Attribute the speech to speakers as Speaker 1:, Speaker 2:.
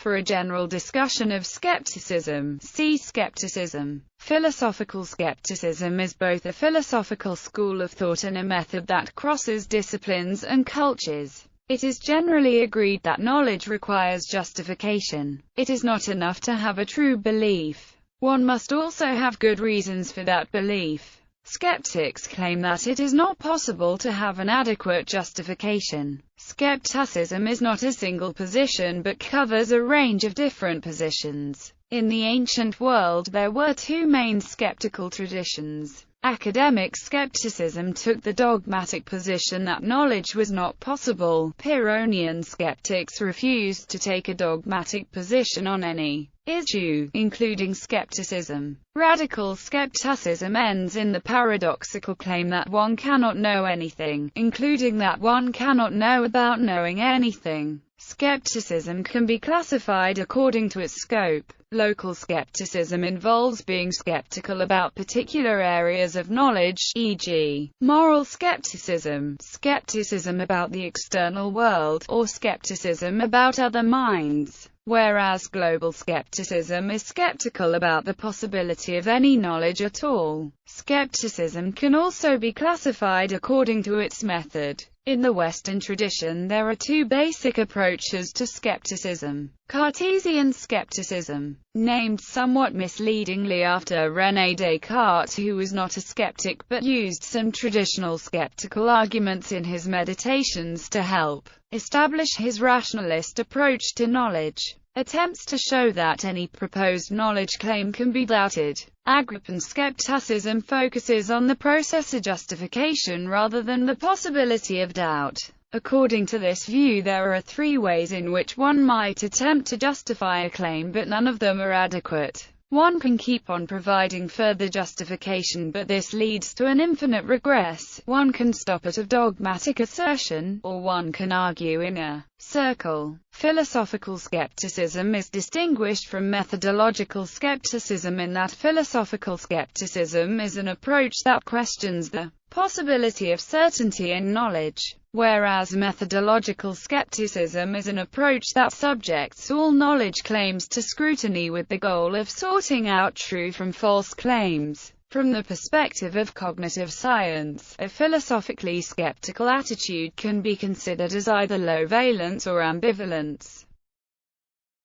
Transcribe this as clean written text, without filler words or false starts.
Speaker 1: For a general discussion of skepticism, see skepticism. Philosophical skepticism is both a philosophical school of thought and a method that crosses disciplines and cultures. It is generally agreed that knowledge requires justification. It is not enough to have a true belief. One must also have good reasons for that belief. Skeptics claim that it is not possible to have an adequate justification. Skepticism is not a single position but covers a range of different positions. In the ancient world there were two main skeptical traditions. Academic skepticism took the dogmatic position that knowledge was not possible. Pyrrhonian skeptics refused to take a dogmatic position on any issue, including skepticism. Radical skepticism ends in the paradoxical claim that one cannot know anything, including that one cannot know about knowing anything. Skepticism can be classified according to its scope. Local skepticism involves being skeptical about particular areas of knowledge, e.g., moral skepticism, skepticism about the external world, or skepticism about other minds. Whereas global skepticism is skeptical about the possibility of any knowledge at all. Skepticism can also be classified according to its method. In the Western tradition there are two basic approaches to skepticism. Cartesian skepticism, named somewhat misleadingly after René Descartes, who was not a skeptic but used some traditional skeptical arguments in his meditations to help establish his rationalist approach to knowledge. Attempts to show that any proposed knowledge claim can be doubted. Agrippan skepticism focuses on the process of justification rather than the possibility of doubt. According to this view, there are three ways in which one might attempt to justify a claim, but none of them are adequate. One can keep on providing further justification, but this leads to an infinite regress. One can stop at a dogmatic assertion, or one can argue in a circle. Philosophical skepticism is distinguished from methodological skepticism in that philosophical skepticism is an approach that questions the possibility of certainty in knowledge, whereas methodological skepticism is an approach that subjects all knowledge claims to scrutiny with the goal of sorting out true from false claims. From the perspective of cognitive science, a philosophically skeptical attitude can be considered as either low valence or ambivalence.